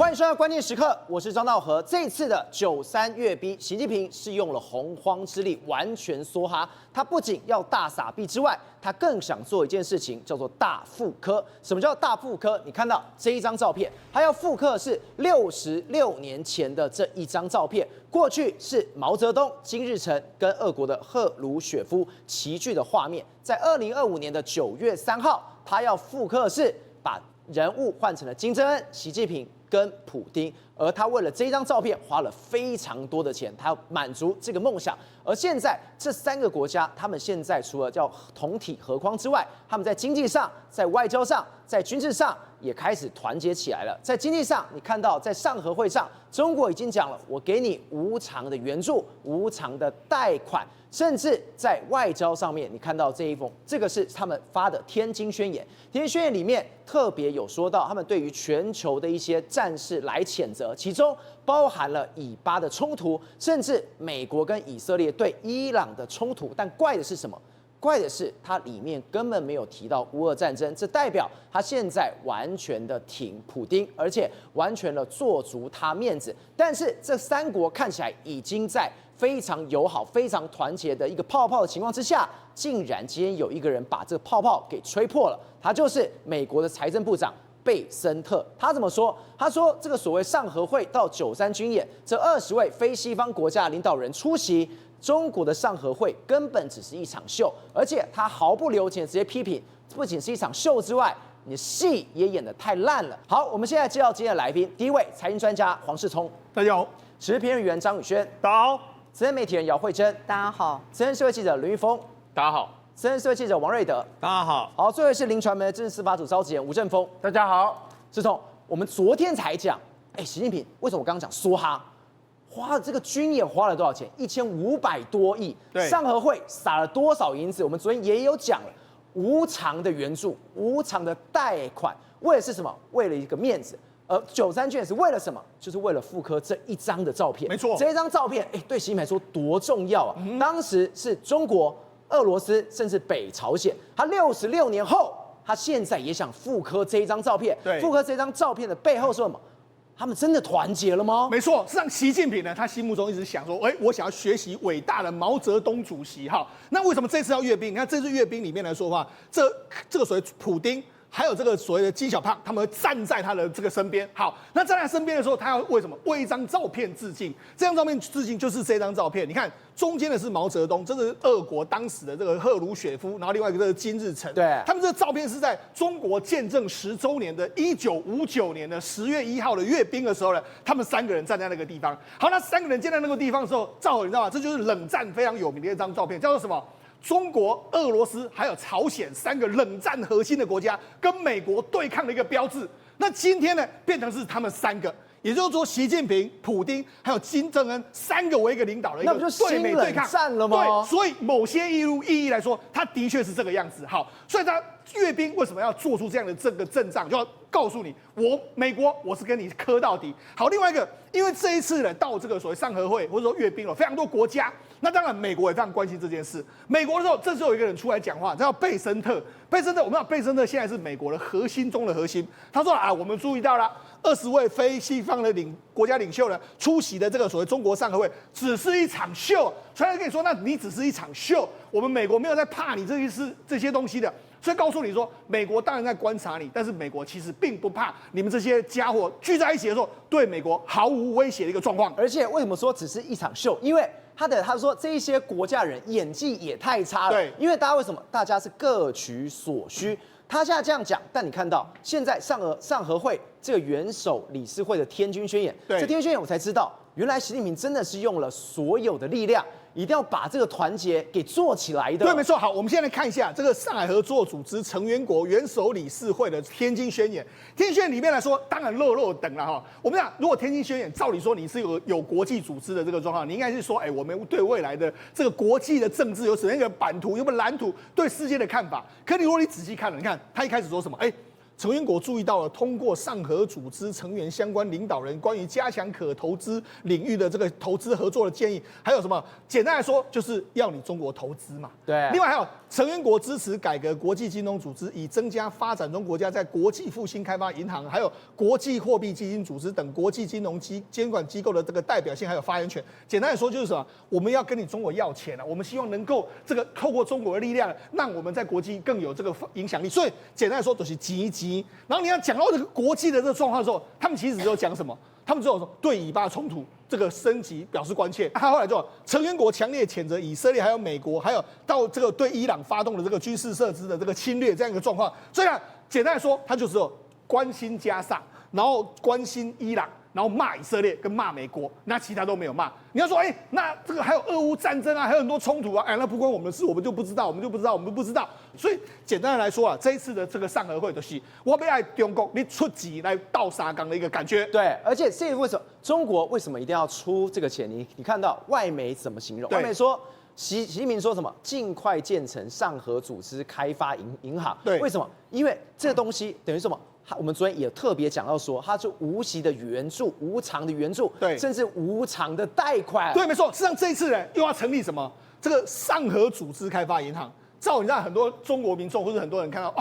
欢迎收看关键时刻，我是张道和。这次的93阅兵，习近平是用了洪荒之力，完全梭哈。他不仅要大撒币之外，他更想做一件事情，叫做大复刻。什么叫大复刻？你看到这一张照片，他要复刻的是66年前的这一张照片。过去是毛泽东、金日成跟俄国的赫鲁雪夫齐聚的画面。在2025年的9月3号，他要复刻的是把人物换成了金正恩、习近平跟普丁，而他为了这张照片花了非常多的钱，他要满足这个梦想。而现在这3个国家，他们现在除了叫同体合框之外，他们在经济上、在外交上、在军事上也开始团结起来了。在经济上，你看到在上合会上，中国已经讲了，我给你无偿的援助、无偿的贷款。甚至在外交上面，你看到这一封，这个是他们发的天津宣言。天津宣言里面特别有说到，他们对于全球的一些战事来谴责，其中包含了以巴的冲突，甚至美国跟以色列对伊朗的冲突。但怪的是什么？怪的是它里面根本没有提到乌俄战争，这代表他现在完全的挺普丁，而且完全的做足他面子。但是这3国看起来已经在非常友好、非常团结的一个泡泡的情况之下，竟然今天有一个人把这个泡泡给吹破了，他就是美国的财政部长贝森特。他怎么说？他说这个所谓上合会到93军演，这20位非西方国家领导人出席中国的上合会根本只是一场秀，而且他毫不留情的直接批评，不仅是一场秀之外，你的戏也演得太烂了。好，我们现在介绍今天的来宾，第一位财经专家黄世聪，大家好；时事评论员张宇轩，大家好；资深媒体人姚慧珍，大家好；资深社会记者刘玉峰，大家好；资深社会记者王瑞德，大家好。好，最后是林传媒政治司法组召集人吴正峰，大家好。世聪，我们昨天才讲，习近平为什么我刚刚讲梭哈？花了这个军演花了多少钱？1500多亿。对，上合会撒了多少银子？我们昨天也有讲了，无偿的援助、无偿的贷款，为的是什么？为了一个面子。而93军演是为了什么？就是为了复刻这一张的照片。没错，这一张照片，对习近平来说多重要啊！当时是中国、俄罗斯，甚至北朝鲜，他66年后，他现在也想复刻这一张照片。对，复刻这张照片的背后是什么？他们真的团结了吗？没错，让习近平呢，他心目中一直想说，我想要学习伟大的毛泽东主席哈。那为什么这次要阅兵？你看这次阅兵里面来说的话，这个所谓普丁，还有这个所谓的金小胖，他们会站在他的这个身边。好，那站在他身边的时候，他要为什么？为一张照片致敬。这张照片致敬就是这张照片。你看中间的是毛泽东，这是俄国当时的这个赫鲁雪夫，然后另外一个这个金日成。对，他们这个照片是在中国建政10周年的1959年的10月1号的阅兵的时候呢，他们3个人站在那个地方。好，那3个人站在那个地方的时候，赵你知道吗？这就是冷战非常有名的一张照片，叫做什么？中国、俄罗斯还有朝鲜3个冷战核心的国家跟美国对抗的一个标志。那今天呢，变成是他们3个，也就是说，习近平、普丁还有金正恩3个为一个领导的一个对美对抗战了吗？对，所以某些意义来说，它的确是这个样子。好，所以他阅兵为什么要做出这样的这个阵仗，就要告诉你，美国我是跟你磕到底。好，另外一个，因为这一次呢，到这个所谓上合会或者说阅兵了，非常多国家。那当然，美国也非常关心这件事。美国的时候，这时候有一个人出来讲话，叫贝森特。贝森特，我们知道贝森特现在是美国的核心中的核心。他说我们注意到了20位非西方的国家领袖呢出席的这个所谓中国上合会，只是一场秀。所以他跟你说，那你只是一场秀，我们美国没有在怕你这些东西的。所以告诉你说，美国当然在观察你，但是美国其实并不怕你们这些家伙聚在一起的时候，对美国毫无威胁的一个状况。而且为什么说只是一场秀？因为他说这一些国家人演技也太差了。对，因为大家为什么？大家是各取所需。他现在这样讲，但你看到现在上合会这个元首理事会的天津宣言，这天津宣言我才知道，原来习近平真的是用了所有的力量，一定要把这个团结给做起来的。对，没错。好，我们现在来看一下这个上海合作组织成员国元首理事会的天津宣言。天津宣言里面来说，当然漏等了哈。我们讲，如果天津宣言照理说你是有国际组织的这个状况，你应该是说，我们对未来的这个国际的政治有什么样一个版图，有没有蓝图，对世界的看法。可如果你仔细看了，你看他一开始说什么？成员国注意到了，通过上合组织成员相关领导人关于加强可投资领域的这个投资合作的建议，还有什么？简单来说，就是要你中国投资嘛。对。另外还有成员国支持改革国际金融组织，以增加发展中国家在国际复兴开发银行、还有国际货币基金组织等国际金融监管机构的这个代表性还有发言权。简单来说就是什么？我们要跟你中国要钱啊，我们希望能够这个透过中国的力量，让我们在国际更有这个影响力。所以简单来说就是急。然后你要讲到这个国际的这个状况的时候，他们其实只有讲什么？他们只有说对以巴冲突这个升级表示关切。他后来就成员国强烈谴责以色列、还有美国，还有到这个对伊朗发动的这个军事设施的这个侵略这样一个状况。所以呢，简单来说，他就只有关心加沙，然后关心伊朗。然后骂以色列跟骂美国，那其他都没有骂。你要说，那这个还有俄乌战争啊，还有很多冲突啊，那不关我们的事，我们就不知道。所以简单的来说啊，这一次的这个上合会就是我们要中国你出击来倒沙缸的一个感觉。对，而且这为什么中国为什么一定要出这个钱？你看到外媒怎么形容？外媒说习近平说什么？尽快建成上合组织开发银行。对，为什么？因为这个东西等于什么？我们昨天也特别讲到说，它是无息的援助、无偿的援助，对，甚至无偿的贷款。对，没错。事实上这一次呢，又要成立什么？这个上合组织开发银行。照你知道，很多中国民众或者很多人看到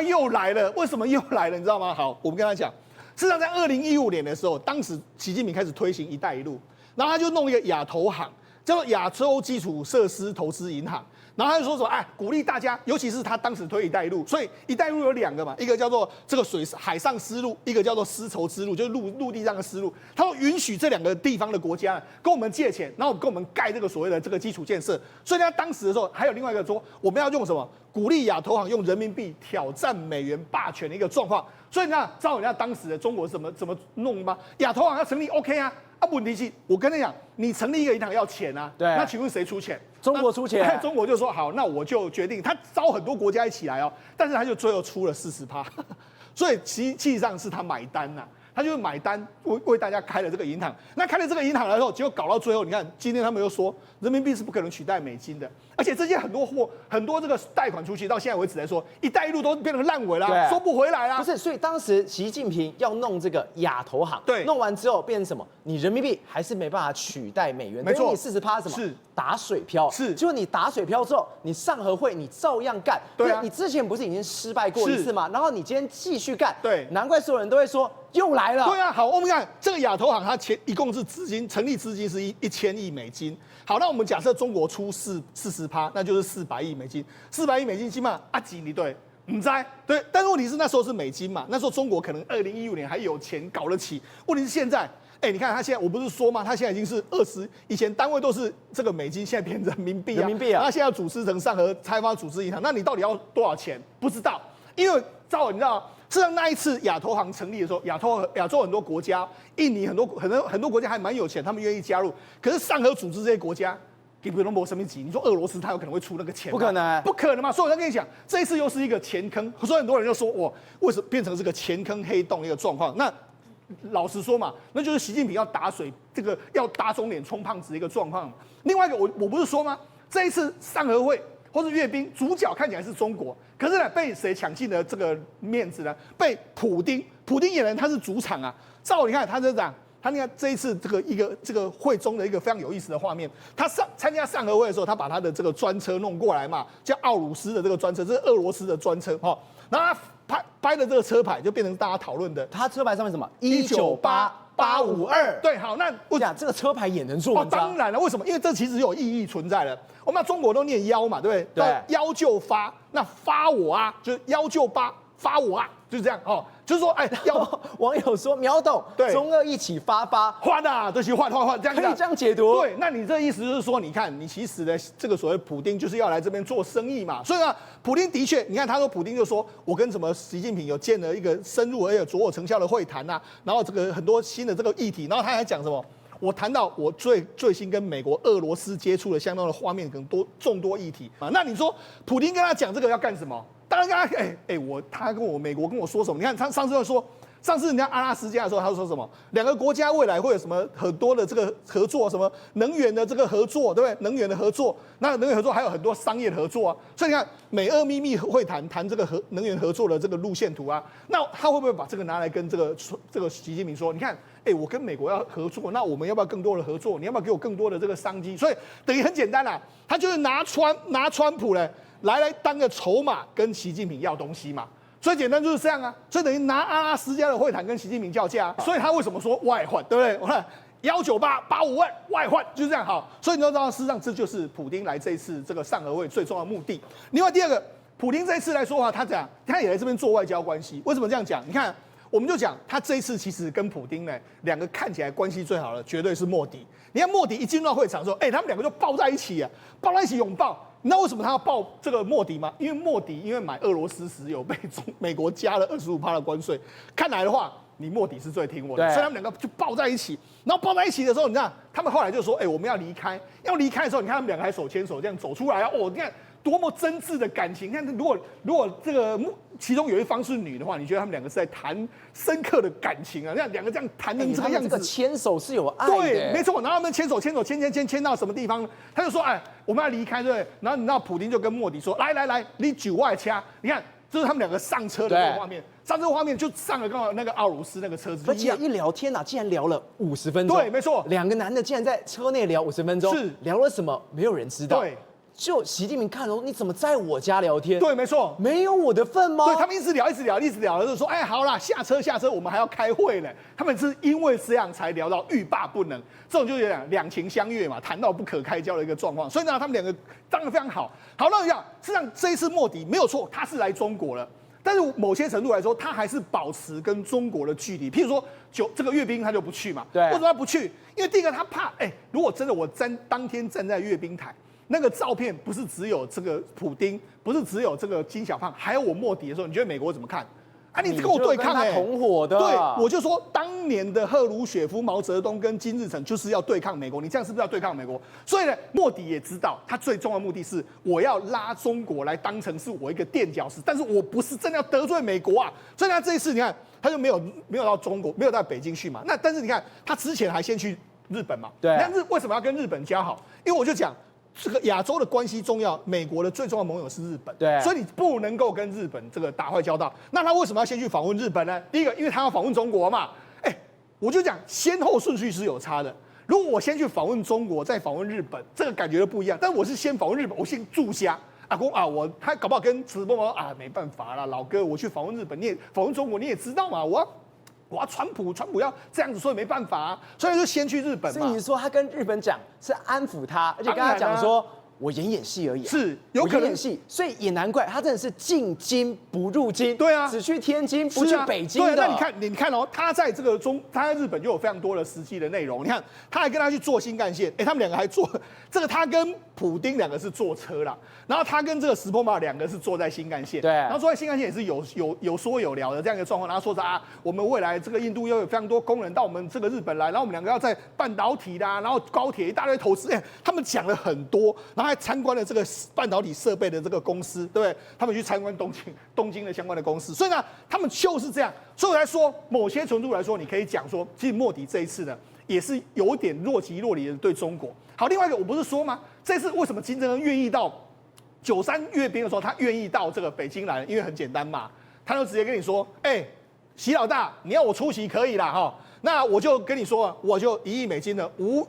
又来了，为什么又来了？你知道吗？好，我们跟他讲，事实上在2015年的时候，当时习近平开始推行“一带一路”，然后他就弄一个亚投行，叫做亚洲基础设施投资银行。然后他就说什么？鼓励大家，尤其是他当时推“一带一路”，所以“一带一路”有2个嘛，一个叫做这个海上丝路，一个叫做丝绸之路，就是陆地上的丝路。他说允许这2个地方的国家跟我们借钱，然后跟我们盖这个所谓的这个基础建设。所以他当时的时候，还有另外一个说，我们要用什么？鼓励亚投行用人民币挑战美元霸权的一个状况。所以你看，照人家当时的中国怎么弄吗？亚投行要成立 OK 啊。问题是，我跟你讲，你成立一个银行要钱啊，对，那请问谁出钱？中国出钱。中国就说好，那我就决定，他招很多国家一起来但是他就最后出了40%，所以其实上是他买单呐。他就是买单为大家开了这个银行。那开了这个银行的时候，结果搞到最后，你看今天他们又说人民币是不可能取代美金的，而且这些很多这个贷款出去，到现在为止来说，一带一路都变成烂尾啦，收不回来啦。不是，所以当时习近平要弄这个亚投行，对，弄完之后变成什么？你人民币还是没办法取代美元，没错，你40%什么？是打水漂，是，就你打水漂之后，你上合会你照样干，对啊，你之前不是已经失败过一次吗？然后你今天继续干，对，难怪所有人都会说又来了。对啊，好，我们看这个亚投行，它一共是成立资金是1000亿美金。好，那我们假设中国出40%，那就是400亿美金，400亿美金起码几你对？唔知对，但是问题是那时候是美金嘛，那时候中国可能2015年还有钱搞得起，问题是现在。你看他现在，我不是说吗？他现在已经是以前单位都是这个美金，现在变人民币啊。他现在要组织成上合开发组织银行，那你到底要多少钱？不知道，因为你知道，事实上那一次亚投行成立的时候，亚洲很多国家，印尼很多国家还蛮有钱，他们愿意加入。可是上合组织这些国家，给不能没什么急。你说俄罗斯，他有可能会出那个钱吗？不可能，不可能嘛！所以我在跟你讲，这一次又是一个钱坑，所以很多人就说，为什么变成这个钱坑黑洞的一个状况？那老实说嘛，那就是习近平要打水，这个要打肿脸充胖子的一个状况。另外一个，我不是说吗？这一次上合会或是阅兵，主角看起来是中国，可是呢，被谁抢尽了这个面子呢？被普丁演人，他是主场啊。照你看，他是这样。他你看这一次这个会中的一个非常有意思的画面，他参加上合会的时候，他把他的这个专车弄过来嘛，叫奥鲁斯的这个专车，这是俄罗斯的专车然后他拍的这个车牌就变成大家讨论的，他车牌上面什么198-852，对，好，那我讲这个车牌也能做文章，当然了，为什么？因为这其实有意义存在的。我们中国都念妖嘛，对不对？对，妖就发，那发我啊，就是妖就发我啊，就是这样就是说，网友说秒懂，对，中俄一起发换啊，这些换，这样可以这样解读。对，那你这意思就是说，你看，你其实的这个所谓普丁就是要来这边做生意嘛，所以呢，普丁的确，你看他说普丁就说我跟什么习近平有建了一个深入而且卓有成效的会谈呐，然后这个很多新的这个议题，然后他还讲什么？我谈到我最新跟美国、俄罗斯接触的相当的画面，可能众多议题啊。那你说普丁跟他讲这个要干什么？当然跟他他跟我美国跟我说什么？你看他上次又说上次人家阿拉斯加的时候，他说什么？两个国家未来会有什么很多的这个合作，什么能源的这个合作，对不对？能源的合作，那能源合作还有很多商业的合作啊。所以你看，美俄秘密会谈这个能源合作的这个路线图啊，那他会不会把这个拿来跟这个习近平说？你看，我跟美国要合作，那我们要不要更多的合作？你要不要给我更多的这个商机？所以等于很简单啦，他就是拿川普呢来当个筹码，跟习近平要东西嘛。最简单就是这样啊，所以等于拿阿拉斯加的会谈跟习近平叫价，所以他为什么说外患，对不对？我看19885万外患就是这样好，所以你要知道，事实上这就是普丁来这一次这个上俄会最重要的目的。另外第二个，普丁这一次来说的话，他也来这边做外交关系。为什么这样讲？你看，我们就讲他这一次其实跟普丁呢两个看起来关系最好的绝对是莫迪。你看莫迪一进入到会场的时候，他们两个就抱在一起啊，抱在一起拥抱。你知道为什么他要抱这个莫迪吗？因为莫迪买俄罗斯石油被美国加了25%的关税，看来的话，你莫迪是最听我的，所以他们两个就抱在一起。然后抱在一起的时候，你看他们后来就说，我们要离开。要离开的时候，你看他们两个还手牵手这样走出来啊，你看多么真挚的感情。你看如果这个其中有一方是女的话，你觉得他们两个是在谈深刻的感情啊？那两个这样谈成这个样子，这个牵手是有爱的。对，没错。然后他们牵到什么地方？他就说，我们要离开，对不对？然后你知道普丁就跟莫迪说，来，你9外掐。你看，这是他们两个上车的这个画面。上这个画面就上了刚好那个奥鲁斯那个车子，而且一聊天竟然聊了50分钟。对，没错，两个男的竟然在车内聊50分钟，是聊了什么？没有人知道。对。就习近平看了，你怎么在我家聊天？对，没错，没有我的份吗？对，他们一直聊，就说，好啦，下车，我们还要开会呢。他们是因为这样才聊到欲罢不能，这种就有点两情相悦嘛，谈到不可开交的一个状况。所以呢，他们两个当然非常好。好，那讲，事实上这一次莫迪没有错，他是来中国了，但是某些程度来说，他还是保持跟中国的距离。譬如说，这个阅兵他就不去嘛。对，为什么他不去？因为第一个他怕，如果真的我当天站在阅兵台。那个照片不是只有这个普丁，不是只有这个金小胖，还有我莫迪的时候，你觉得美国怎么看？你跟我对抗同伙的。对，我就说当年的赫鲁雪夫、毛泽东跟金日成就是要对抗美国，你这样是不是要对抗美国？所以呢，莫迪也知道他最重要的目的是我要拉中国来当成是我一个垫脚石，但是我不是真的要得罪美国啊。所以他这一次你看他就没有到中国，没有到北京去嘛。那但是你看他之前还先去日本嘛。对。但是为什么要跟日本交好？因为我就讲。这个亚洲的关系重要，美国的最重要盟友是日本，对，所以你不能够跟日本这个打坏交道。那他为什么要先去访问日本呢？第一个，因为他要访问中国嘛。我就讲先后顺序是有差的。如果我先去访问中国，再访问日本，这个感觉就不一样。但我是先访问日本，我先驻下。他搞不好跟直播说没办法啦，老哥，我去访问日本，你也访问中国，你也知道嘛，我要川普要这样子，所以没办法啊，所以就先去日本嘛。所以你说他跟日本讲是安抚他，而且跟他讲说，我演戏而已，是有可能演戏，所以也难怪他真的是进京不入京，对啊，只去天津不去北京的。对，那你看哦，他在日本就有非常多的实际的内容。你看，他还跟他去坐新干线，他们两个还坐这个，他跟普丁两个是坐车啦，然后他跟这个石破马两个是坐在新干线，对，然后坐在新干线也是有说有聊的这样一个状况，然后说我们未来这个印度又有非常多工人到我们这个日本来，然后我们两个要在半导体啦，然后高铁一大堆投资，他们讲了很多，然后还参观了这个半导体设备的这个公司，对不对？他们去参观东京的相关的公司，所以呢，他们就是这样。所以我来说，某些程度来说，你可以讲说，其实莫迪这一次呢，也是有点若即若离的对中国。好，另外一个我不是说吗？这次为什么金正恩愿意到93阅兵的时候，他愿意到这个北京来？因为很简单嘛，他就直接跟你说，习老大，你要我出席可以啦哈，那我就跟你说，我就1亿美金的无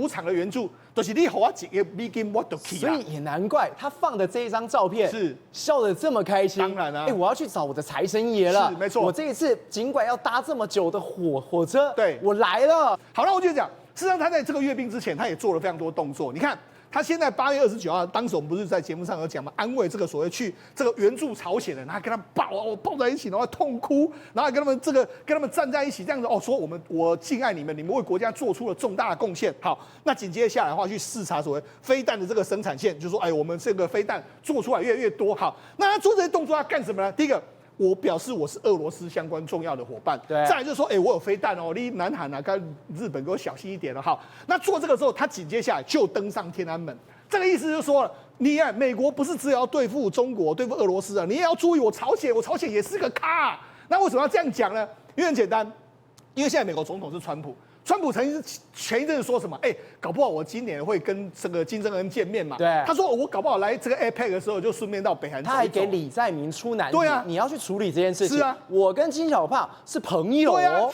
偿的援助，就是你给我几个美金我都去。所以也难怪他放的这一张照片是笑得这么开心。当然啊，我要去找我的财神爷了。是没错，我这一次尽管要搭这么久的火车，对，我来了。好，那我就讲，事实上他在这个阅兵之前，他也做了非常多动作。你看。他现在8月29号，当时我们不是在节目上有讲嘛，安慰这个所谓去这个援助朝鲜的人，他跟他抱在一起，然后痛哭，然后跟他们站在一起，这样子说我敬爱你们，你们为国家做出了重大的贡献。好，那紧接着下来的话，去视察所谓飞弹的这个生产线，就说我们这个飞弹做出来越来越多。好，那他做这些动作要干什么呢？第一个。我表示我是俄罗斯相关重要的伙伴，对。再来就是说，我有飞弹哦，你南韩跟日本给我小心一点了。好，那做这个之后，他紧接下来就登上天安门，这个意思就是说了，你美国不是只有要对付中国、对付俄罗斯啊，你也要注意我朝鲜也是个咖。那为什么要这样讲呢？因为很简单，因为现在美国总统是川普。川普曾经前一阵子说什么？搞不好我今年会跟这个金正恩见面嘛。对，他说我搞不好来这个 APEC 的时候，就顺便到北韩走一走。他还给李在明出难题，对啊，你要去处理这件事情。是啊，我跟金小胖是朋友。对啊，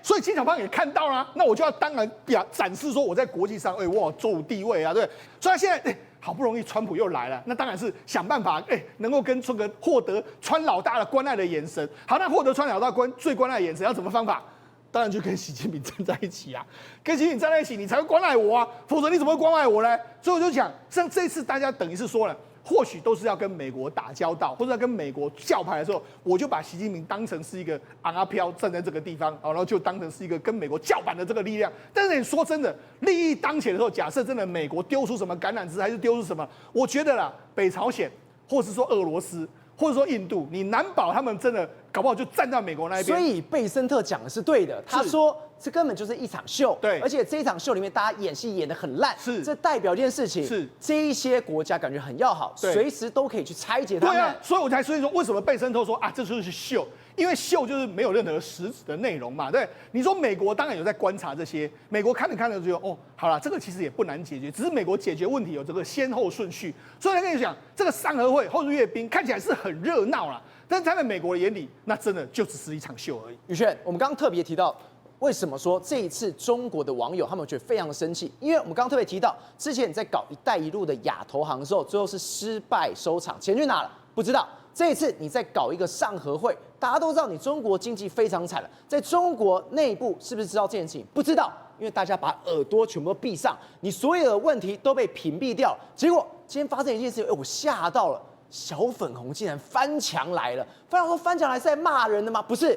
所以金小胖也看到了，那我就要当然展示说我在国际上，我有周武地位啊，对。所以他现在好不容易川普又来了，那当然是想办法能够跟这个获得川老大的关爱的眼神。好，那获得川老大最关爱的眼神要怎么方法？当然就跟习近平站在一起啊，跟习近平站在一起，你才会关爱我啊，否则你怎么会关爱我呢？所以我就讲，像这次大家等于是说了，或许都是要跟美国打交道，或者要跟美国叫牌的时候，我就把习近平当成是一个昂阿飘站在这个地方，然后就当成是一个跟美国叫板的这个力量。但是你说真的，利益当前的时候，假设真的美国丢出什么橄榄枝，还是丢出什么，我觉得啦，北朝鲜，或是说俄罗斯，或者说印度，你难保他们真的搞不好就站在美国那一边。所以贝森特讲的是对的，他说这根本就是一场秀，对，而且这一场秀里面大家演戏演得很烂，是，这代表一件事情，是这一些国家感觉很要好，随时都可以去拆解他们。对啊，所以我才说为什么贝森特说啊，这就是秀。因为秀就是没有任何实质的内容嘛，对？你说美国当然有在观察这些，美国看着就好了，这个其实也不难解决，只是美国解决问题有这个先后顺序。所以我跟你讲，这个三合会或者阅兵看起来是很热闹啦，但是在美国的眼里，那真的就只是一场秀而已。宇轩，我们刚刚特别提到，为什么说这一次中国的网友他们觉得非常的生气？因为我们刚刚特别提到，之前你在搞"一带一路"的亚投行的时候，最后是失败收场，钱去哪了？不知道。这一次你在搞一个上合会，大家都知道你中国经济非常惨了，在中国内部是不是知道这件事情？不知道，因为大家把耳朵全部都闭上，你所有的问题都被屏蔽掉。结果今天发生一件事情，我吓到了，小粉红竟然翻墙来了。翻墙来是在骂人的吗？不是，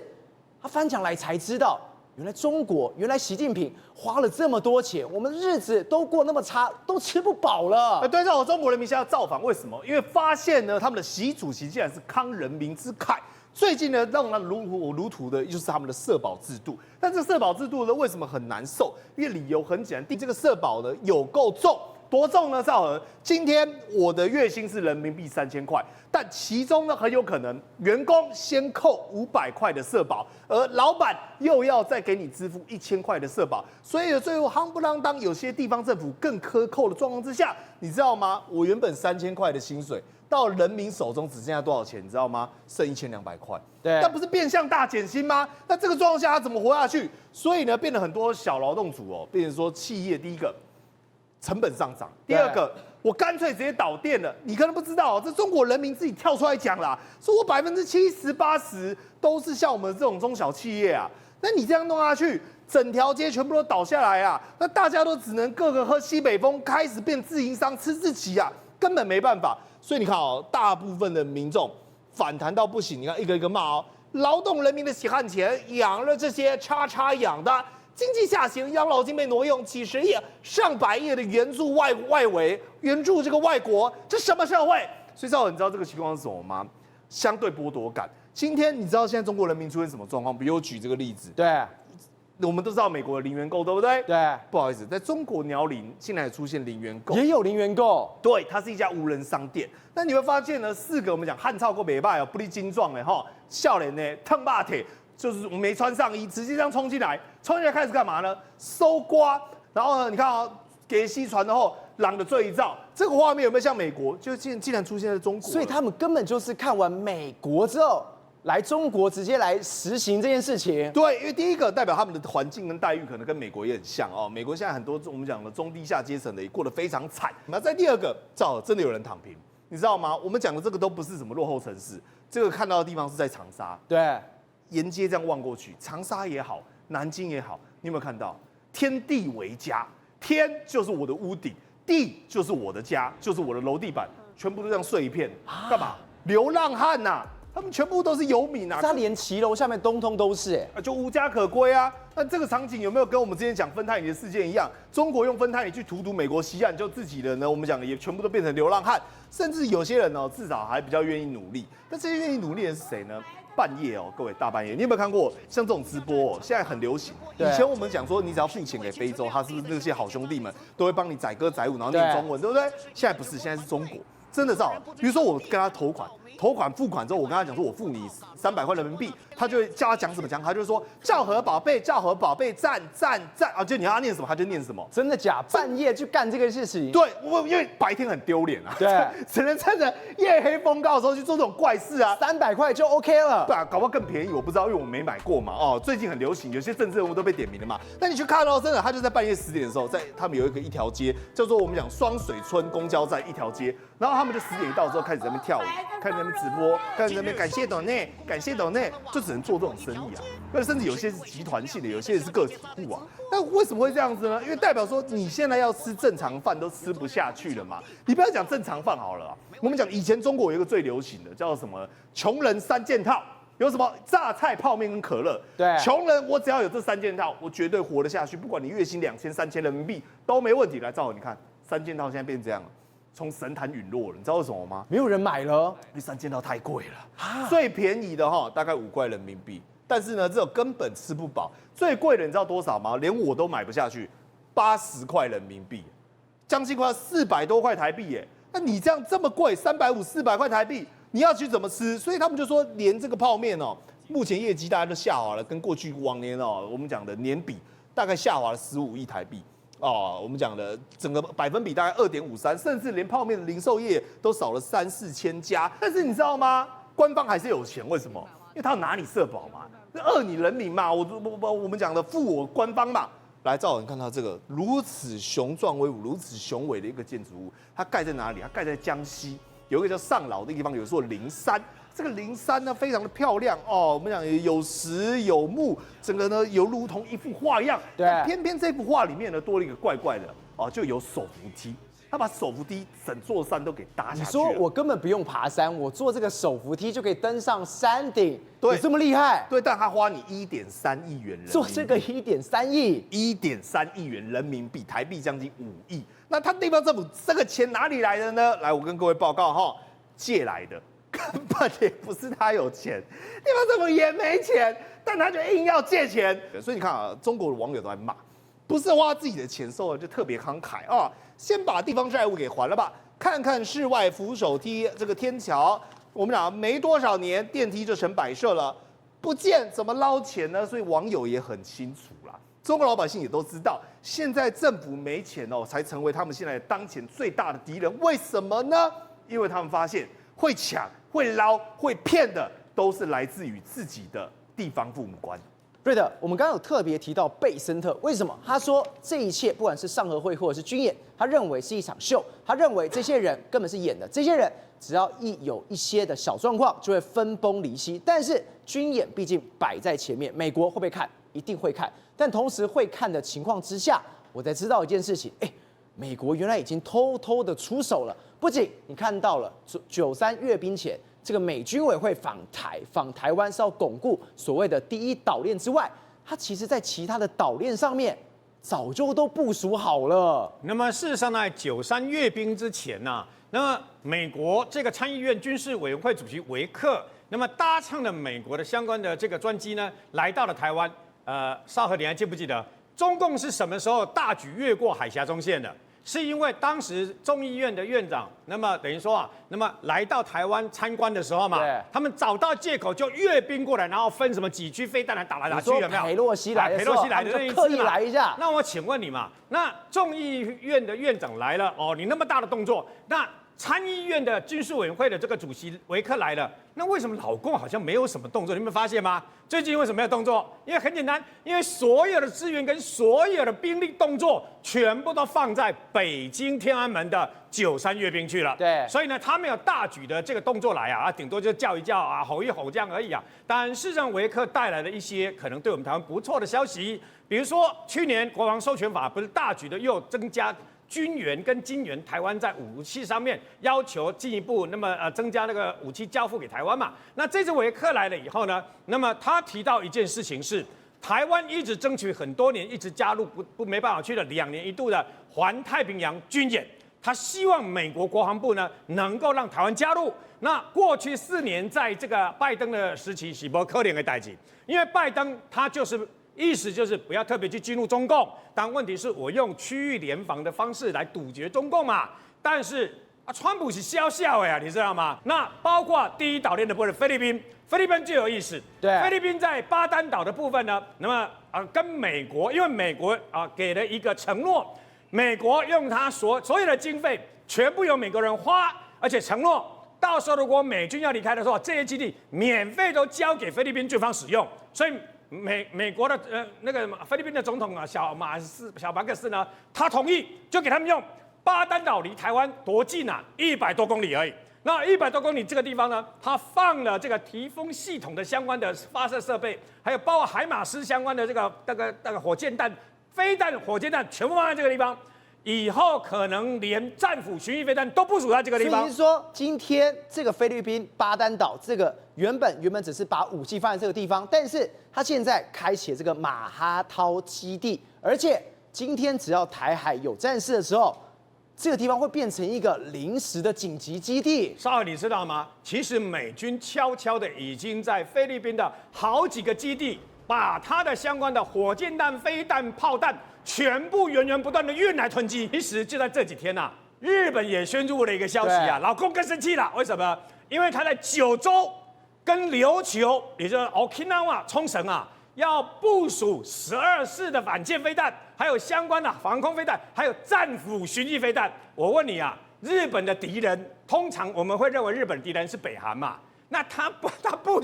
他翻墙来才知道。原来中国，原来习近平花了这么多钱，我们日子都过那么差，都吃不饱了。对照中国人民现在要造反，为什么？因为发现呢，他们的习主席竟然是康人民之慨。最近呢，让他如火如荼的就是他们的社保制度。但这社保制度呢，为什么很难受？因为理由很简单，第一，这个社保呢有够重。多重呢？赵和，今天我的月薪是人民币3000块，但其中呢很有可能员工先扣500块的社保，而老板又要再给你支付1000块的社保，所以最后夯不啷当，有些地方政府更苛扣的状况之下，你知道吗？我原本3000块的薪水，到人民手中只剩下多少钱？你知道吗？剩1200块。对，那不是变相大减薪吗？那这个状况下他怎么活下去？所以呢，变得很多小劳动组变成说企业第一个。成本上涨，第二个，我干脆直接倒店了。你可能不知道，这中国人民自己跳出来讲啦，说我70%、80%都是像我们这种中小企业啊。那你这样弄下去，整条街全部都倒下来啊，那大家都只能各个喝西北风，开始变自营商吃自己啊，根本没办法。所以你看大部分的民众反弹到不行，你看一个一个骂劳动人民的血汗钱养了这些叉养的。经济下行，养老金被挪用几十亿、上百亿的援助外围，援助这个外国，这什么社会？所以赵，你知道这个情况是什么吗？相对剥夺感。今天你知道现在中国人民出现什么状况？比如我举这个例子，对，我们都知道美国的零元购，对不对？对，不好意思，在中国鸟林现在也出现零元购，也有零元购，对，它是一家无人商店。那你会发现呢，4个我们讲汉超过美拜不离精壮的笑脸呢，烫霸铁。就是我没穿上衣，直接这样冲进来开始干嘛呢？搜刮，然后呢，你看给西传后狼的这一照，这个画面有没有像美国？就竟然出现在中国，所以他们根本就是看完美国之后，来中国直接来实行这件事情。对，因为第一个代表他们的环境跟待遇可能跟美国也很像美国现在很多我们讲的中低下阶层的也过得非常惨。那在第二个，真的有人躺平，你知道吗？我们讲的这个都不是什么落后城市，这个看到的地方是在长沙。对。沿街这样望过去，长沙也好，南京也好，你有没有看到？天地为家，天就是我的屋顶，地就是我的家，就是我的楼地板，全部都这样碎一片，干嘛？流浪汉呐、他们全部都是游民啊，他连骑楼下面通通都是就无家可归啊。那这个场景有没有跟我们之前讲芬太尼的事件一样？中国用芬太尼去荼毒美国西岸，就自己人呢，我们讲也全部都变成流浪汉，甚至有些人至少还比较愿意努力。那这些愿意努力的是谁呢？半夜各位大半夜，你有没有看过像这种直播现在很流行。以前我们讲说，你只要付钱给非洲，他是不是那些好兄弟们都会帮你载歌载舞，然后念中文，对不对？现在不是，现在是中国。真的比如说我跟他投款，投款付款之后，我跟他讲说我付你300块人民币，他就会叫他讲什么讲，他就说教和宝贝，教和宝贝，赞赞赞啊！就你要他念什么他就念什么。真的假？半夜去干这个事情？对，因为白天很丢脸啊，对，只能趁着夜黑风高的时候去做这种怪事啊。300块就 OK 了。对啊，搞不好更便宜，我不知道，因为我没买过嘛。哦，最近很流行，有些政治人物都被点名了嘛。那你去看到真的，他就在半夜10点的时候，在他们有一条街叫做我们讲双水村公交站一条街，然后他们就10点一到之后开始在那边跳舞，开始在那边直播，开始在那边感谢斗内，感谢斗内，就只能做这种生意啊。那甚至有些是集团性的，有些是个体户啊。那为什么会这样子呢？因为代表说你现在要吃正常饭都吃不下去了嘛。你不要讲正常饭好了啊，我们讲以前中国有一个最流行的叫什么穷人3件套。有什么榨菜、泡面跟可乐？对，穷人我只要有这3件套，我绝对活得下去。不管你月薪2000、3000人民币都没问题。来，赵好，你看3件套现在变这样了，从神坛陨落了。你知道为什么吗？没有人买了，因为3件套太贵了。最便宜的大概5块人民币，但是呢，这种根本吃不饱。最贵的你知道多少吗？连我都买不下去，80块人民币，将近快要400多块台币耶。那你这样这么贵，350、400块台币。你要去怎么吃？所以他们就说，连这个泡面目前业绩大家都下滑了，跟过去往年我们讲的年比大概下滑了15亿台币我们讲的整个百分比大概2.53，甚至连泡面的零售业都少了3、4千家。但是你知道吗？官方还是有钱，为什么？因为他要拿你社保嘛，饿你人民嘛。我们讲的负我官方嘛。来，赵，你看它这个如此雄壮威武、如此雄伟的一个建筑物，它盖在哪里？它盖在江西。有一个叫上饶的地方，有一座灵山。这个灵山呢，非常的漂亮我们讲有石有木，整个呢犹如同一幅画一样。对。偏偏这幅画里面呢，多了一个怪怪的就有手扶梯。他把手扶梯整座山都给搭下去了。你说我根本不用爬山，我坐这个手扶梯就可以登上山顶，对，有这么厉害？对，但他花你1.3亿元人民币。做这个1.3亿，1.3亿元人民币，台币将近5亿。那他地方政府这个钱哪里来的呢？来，我跟各位报告借来的，根本也不是他有钱，地方政府也没钱，但他就硬要借钱。所以你看啊，中国的网友都在骂，不是花自己的钱收了就特别慷慨先把地方债务给还了吧。看看室外扶手梯这个天桥，我们讲没多少年电梯就成摆设了，不见怎么捞钱呢？所以网友也很清楚啦。中国老百姓也都知道，现在政府没钱才成为他们现在当前最大的敌人。为什么呢？因为他们发现会抢、会捞、会骗的，都是来自于自己的地方父母官。对的，我们刚刚有特别提到贝森特，为什么？他说这一切不管是上合会或者是军演，他认为是一场秀，他认为这些人根本是演的，这些人只要有一些的小状况就会分崩离析。但是军演毕竟摆在前面，美国会不会看？一定会看。但同时会看的情况之下，我才知道一件事情，美国原来已经偷偷的出手了。不仅你看到了93阅兵前，这个美军委会访台湾是要巩固所谓的第一岛链之外，它其实在其他的岛链上面早就都部署好了。那么事实上呢，93阅兵之前呢，那么美国这个参议院军事委员会主席维克，那么搭乘了美国的相关的这个专机呢，来到了台湾。少和，你还记不记得中共是什么时候大举越过海峡中线的？是因为当时众议院的院长，那么等于说那么来到台湾参观的时候嘛，他们找到借口就阅兵过来，然后分什么几区飞弹来打来打去，有没有？裴洛西来的时候，裴洛西来的那一次刻意来一下。那我请问你嘛，那众议院的院长来了你那么大的动作，那参议院的军事委员会的这个主席维克来了，那为什么老共好像没有什么动作？你们发现吗？最近为什么没有动作？因为很简单，因为所有的资源跟所有的兵力动作全部都放在北京天安门的93阅兵去了。对，所以呢，他没有大举的这个动作来顶多就叫一叫吼一吼这样而已但事实上，维克带来了一些可能对我们台湾不错的消息，比如说去年国防授权法不是大举的又增加军援跟金援，台湾在武器上面要求进一步增加那个武器交付给台湾嘛。那这次维克来了以后呢，那么他提到一件事情是，台湾一直争取很多年，一直加入没办法去的2年一度的环太平洋军演。他希望美国国防部呢能够让台湾加入。那过去4年在这个拜登的时期是不可能的代志，因为拜登他意思就是不要特别去激怒中共，但问题是我用区域联防的方式来堵截中共嘛。但是啊，川普是笑笑的呀，你知道吗？那包括第一岛链的部分，菲律宾就有意思。对，菲律宾在巴丹岛的部分呢，那么跟美国，因为美国给了一个承诺，美国用他所有的经费全部由美国人花，而且承诺到时候如果美军要离开的时候，这些基地免费都交给菲律宾军方使用。所以美国的那个菲律宾的总统啊，小马克思呢，他同意就给他们用。巴丹岛离台湾多近啊？100多公里而已。那100多公里这个地方呢，它放了这个提风系统的相关的发射设备，还有包括海马斯相关的这个那个火箭弹、飞弹、火箭弹全部放在这个地方。以后可能连战斧巡弋飞弹都部署在这个地方。所以是说，今天这个菲律宾巴丹岛这个原本只是把武器放在这个地方，但是它现在开启了这个马哈涛基地，而且今天只要台海有战事的时候，这个地方会变成一个临时的紧急基地。少尔，你知道吗？其实美军悄悄的已经在菲律宾的好几个基地，把它的相关的火箭弹、飞弹、炮弹全部源源不断的运来囤积。其实就在这几天呐，日本也宣布了一个消息啊，老公更生气了。为什么？因为他在九州跟琉球，也就是 Okinawa 冲绳啊，要部署12式的反舰飞弹，还有相关的防空飞弹，还有战斧巡弋飞弹。我问你啊，日本的敌人通常我们会认为日本敌人是北韩嘛？那他部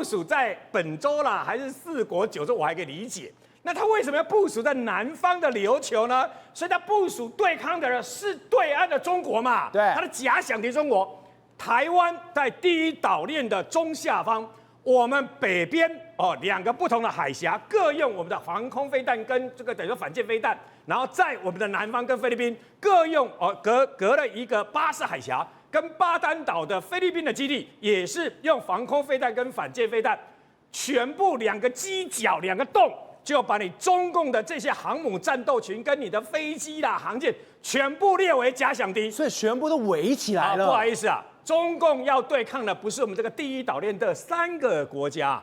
署在本州啦，还是4国9州，我还可以理解。那他为什么要部署在南方的琉球呢？所以他部署对抗的是对岸的中国嘛？对，他的假想敌中国。台湾在第一岛链的中下方，我们北边2个不同的海峡各用我们的防空飞弹跟这个等于说反舰飞弹，然后在我们的南方跟菲律宾各用隔了一个巴士海峡，跟巴丹岛的菲律宾的基地也是用防空飞弹跟反舰飞弹，全部2个犄角2个洞。就把你中共的这些航母战斗群跟你的飞机啦、航舰全部列为假想敌，所以全部都围起来了。不好意思啊，中共要对抗的不是我们这个第一岛链的3个国家，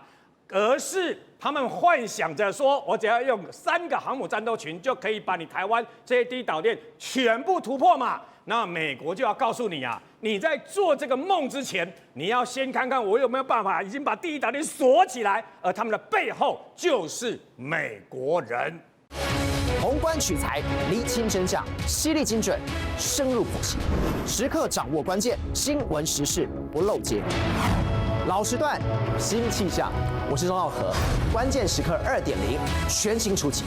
而是他们幻想着说，我只要用3个航母战斗群就可以把你台湾这些第一岛链全部突破嘛。那美国就要告诉你啊，你在做这个梦之前，你要先看看我有没有办法已经把第一岛链锁起来，而他们的背后就是美国人。宏观取材，厘清真相，犀利精准，深入剖析，时刻掌握关键，新闻时事不漏接。老时段，新气象，我是钟浩和，关键时刻2.0全新出击。